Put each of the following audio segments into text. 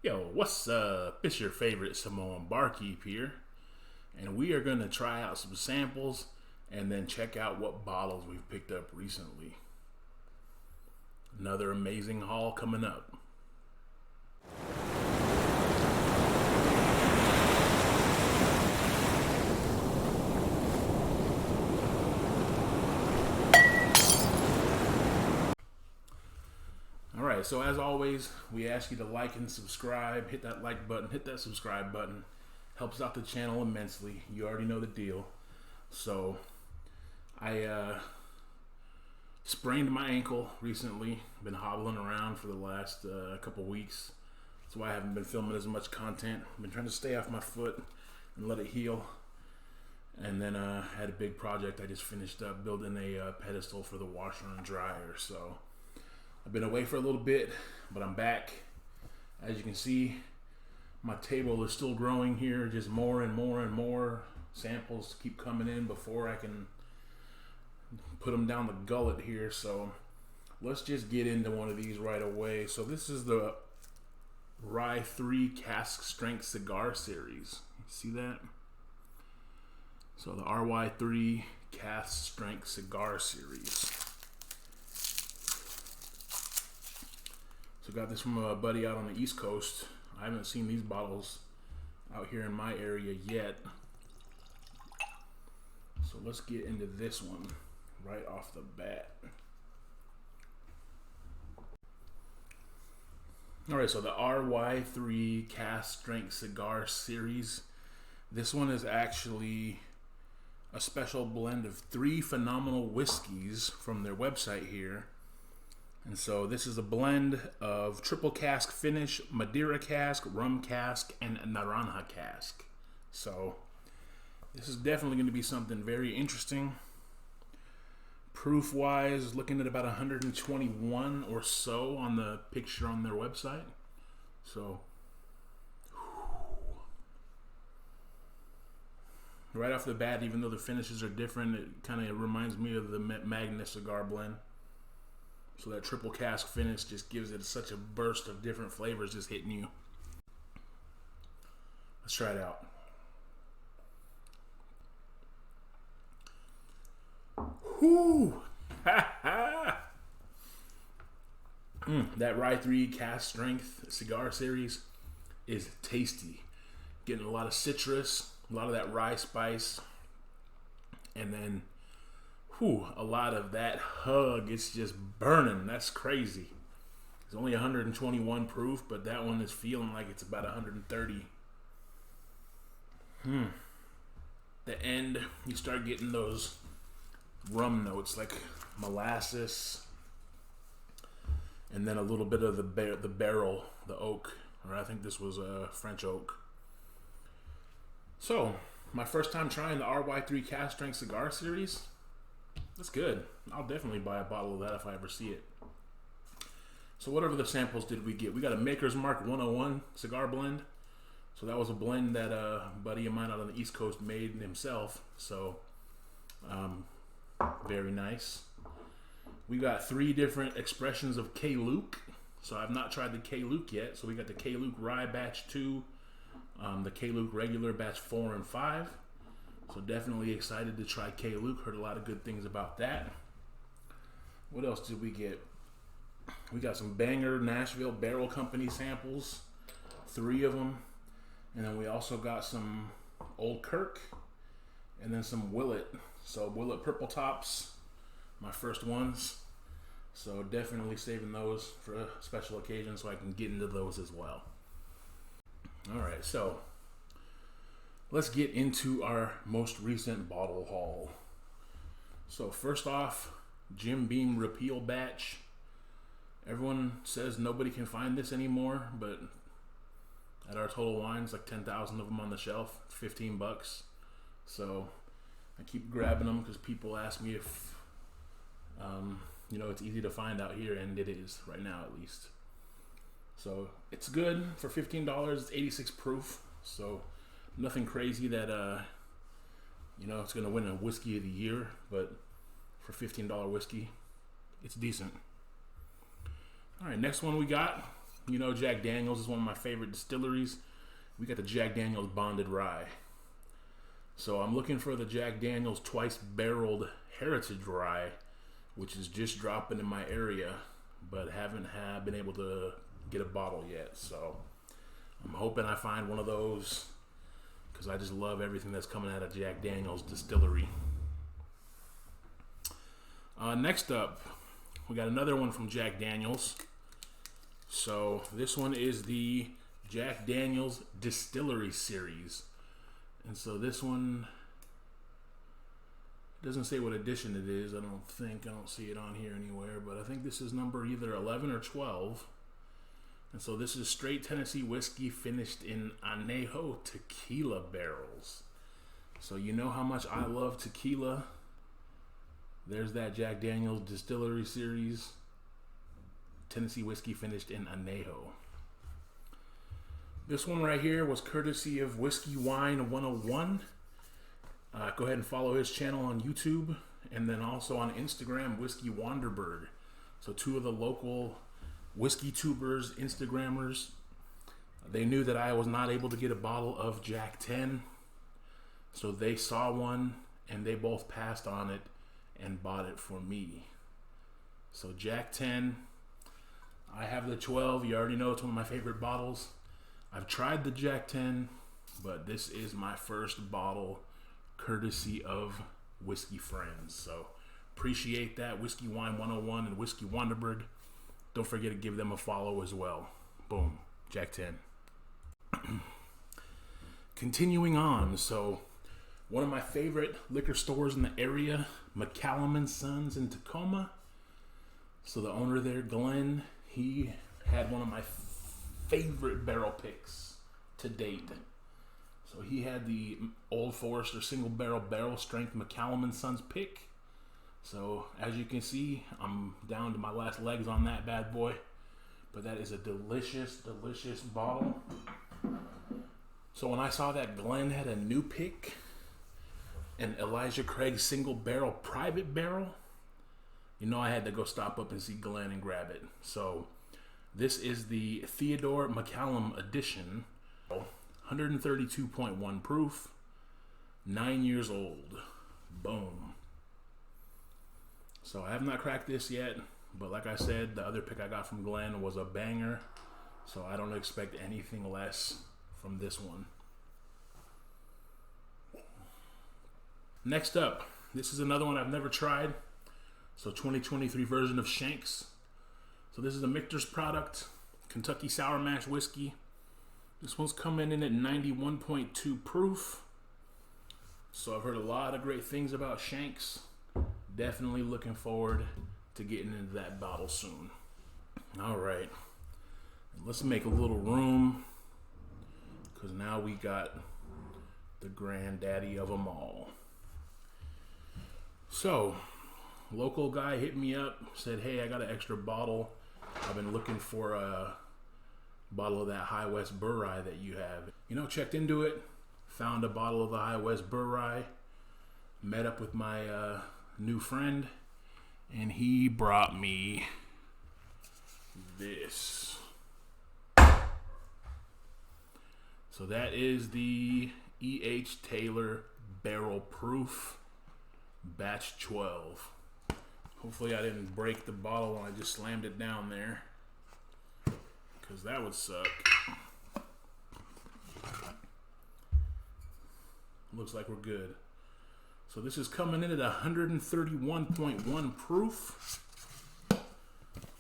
Yo, what's up? It's your favorite Samoan barkeep here, and we are going to try out some samples and then check out what bottles we've picked up recently. Another amazing haul coming up. Alright, so as always, we ask you to like and subscribe. Hit that like button, hit that subscribe button. Helps out the channel immensely. You already know the deal. So, I sprained my ankle recently. Been hobbling around for the last couple weeks. That's why I haven't been filming as much content. I've been trying to stay off my foot and let it heal. And then I had a big project I just finished up, building a pedestal for the washer and dryer. So I've been away for a little bit, but I'm back. As you can see, my table is still growing here. Just more and more and more samples keep coming in before I can put them down the gullet here. So let's just get into one of these right away. So this is the Ry3 Cask Strength Cigar Series. See that? So the Ry3 Cask Strength Cigar Series. So got this from a buddy out on the East Coast. I haven't seen these bottles out here in my area yet. So let's get into this one right off the bat. Alright, so the Ry3 Cask Strength Cigar Series. This one is actually a special blend of 3 phenomenal whiskeys from their website here. And so this is a blend of triple cask finish, Madeira cask, rum cask, and naranja cask. So this is definitely going to be something very interesting. Proof wise, looking at about 121 or so on the picture on their website. So right off the bat, even though the finishes are different, it kind of reminds me of the Magnus cigar blend. So that triple cask finish just gives it such a burst of different flavors just hitting you. Let's try it out. Whoo! That Ry3 Cask Strength Cigar Series is tasty. Getting a lot of citrus, a lot of that rye spice, and then a lot of that hug. It's just burning. That's crazy. It's only 121 proof, but that one is feeling like it's about 130. The end, you start getting those rum notes like molasses, and then a little bit of the barrel, the oak, or I think this was a French oak. So, my first time trying the Ry3 Cask Strength Cigar Series. That's good. I'll definitely buy a bottle of that if I ever see it. So whatever the samples did we get? We got a Maker's Mark 101 cigar blend. So that was a blend that a buddy of mine out on the East Coast made himself. So very nice. We got 3 different expressions of K-Luke. So I've not tried the K-Luke yet. So we got the K-Luke Rye Batch 2, the K-Luke Regular Batch 4 and 5. So definitely excited to try K-Luke. Heard a lot of good things about that. What else did we get? We got some banger Nashville Barrel Company samples. 3 of them. And then we also got some Old Kirk. And then some Willet. So Willet Purple Tops. My first ones. So definitely saving those for a special occasion so I can get into those as well. Alright, so let's get into our most recent bottle haul. So first off, Jim Beam Repeal Batch. Everyone says nobody can find this anymore, but at our Total Wines, like 10,000 of them on the shelf, $15. So I keep grabbing them because people ask me if, it's easy to find out here, and it is right now at least. So it's good for $15. It's 86 proof. So nothing crazy that it's gonna win a whiskey of the year, but for $15 whiskey, it's decent. All right, next one we got You know, Jack Daniels is one of my favorite distilleries. We got the Jack Daniels Bonded Rye. So I'm looking for the Jack Daniels Twice Barreled Heritage Rye, which is just dropping in my area, but haven't been able to get a bottle yet. So I'm hoping I find one of those, because I just love everything that's coming out of Jack Daniels Distillery. Next up, we got another one from Jack Daniels. So this one is the Jack Daniels Distillery Series. And so this one doesn't say what edition it is, I don't see it on here anywhere, but I think this is number either 11 or 12. And so this is straight Tennessee whiskey finished in añejo tequila barrels. So you know how much I love tequila. There's that Jack Daniels Distillery Series Tennessee whiskey finished in añejo. This one right here was courtesy of Whiskey Wine 101. Go ahead and follow his channel on YouTube, and then also on Instagram, Whiskey Wanderbird. So two of the local whiskey tubers, Instagrammers, they knew that I was not able to get a bottle of Jack 10, so they saw one and they both passed on it and bought it for me. So Jack 10, I have the 12. You already know it's one of my favorite bottles. I've tried the Jack 10, but this is my first bottle courtesy of Whiskey Friends. So appreciate that, Whiskey Wine 101 and Whiskey Wanderbird. Don't forget to give them a follow as well. Boom, Jack 10. Continuing on, so one of my favorite liquor stores in the area, McCallum & Sons in Tacoma. So the owner there, Glenn, he had one of my favorite barrel picks to date. So he had the Old Forester single barrel strength McCallum & Sons pick. So as you can see, I'm down to my last legs on that bad boy, but that is a delicious, delicious bottle. So when I saw that Glenn had a new pick, an Elijah Craig single barrel private barrel, you know I had to go stop up and see Glenn and grab it. So this is the Theodore McCallum edition, 132.1 proof, 9 years old. Boom. So I have not cracked this yet, but like I said, the other pick I got from Glenn was a banger, so I don't expect anything less from this one. Next up, this is another one I've never tried. So 2023 version of Shanks. So this is a Michter's product, Kentucky Sour Mash Whiskey. This one's coming in at 91.2 proof. So I've heard a lot of great things about Shanks. Definitely looking forward to getting into that bottle soon. All right, let's make a little room, because now we got the granddaddy of them all. So, local guy hit me up, said, hey, I got an extra bottle. I've been looking for a bottle of that High West Burr Rye that you have. You know, checked into it, found a bottle of the High West Burr Rye, met up with my new friend, and he brought me this. So that is the E.H. Taylor Barrel Proof Batch 12. Hopefully I didn't break the bottle when I just slammed it down there, because that would suck. Looks like we're good. So this is coming in at 131.1 proof.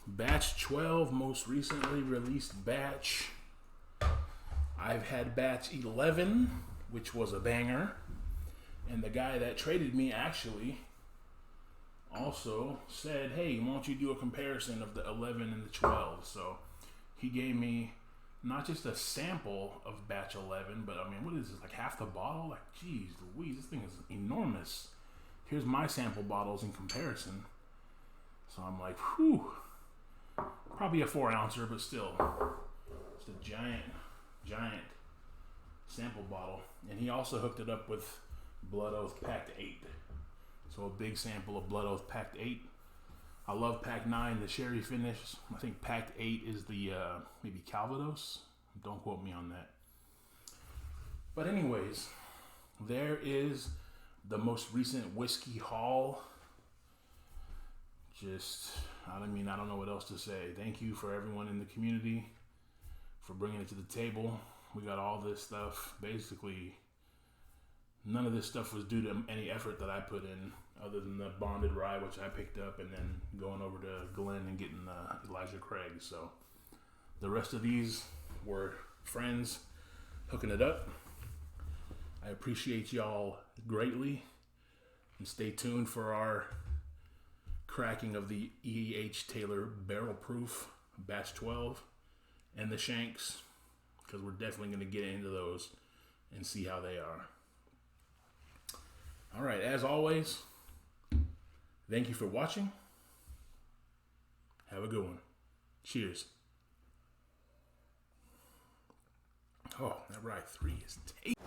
Batch 12, most recently released batch. I've had batch 11, which was a banger. And the guy that traded me actually also said, hey, why don't you do a comparison of the 11 and the 12? So he gave me not just a sample of batch 11, but I mean, what is this, like half the bottle? Like, geez Louise, this thing is enormous. Here's my sample bottles in comparison. So I'm like, whew, probably a 4-ouncer, but still, it's a giant sample bottle. And he also hooked it up with Blood Oath Packed 8. So a big sample of Blood Oath Packed 8. I love Pack 9, the sherry finish. I think Pack 8 is the maybe Calvados. Don't quote me on that. But anyways, there is the most recent whiskey haul. I don't know what else to say. Thank you for everyone in the community for bringing it to the table. We got all this stuff. Basically, none of this stuff was due to any effort that I put in, other than the bonded rye, which I picked up, and then going over to Glenn and getting Elijah Craig. So the rest of these were friends hooking it up. I appreciate y'all greatly, and stay tuned for our cracking of the E.H. Taylor Barrel Proof Batch 12 and the Shanks, because we're definitely going to get into those and see how they are. All right, as always, thank you for watching. Have a good one. Cheers. Oh, that Ry3 is tasty.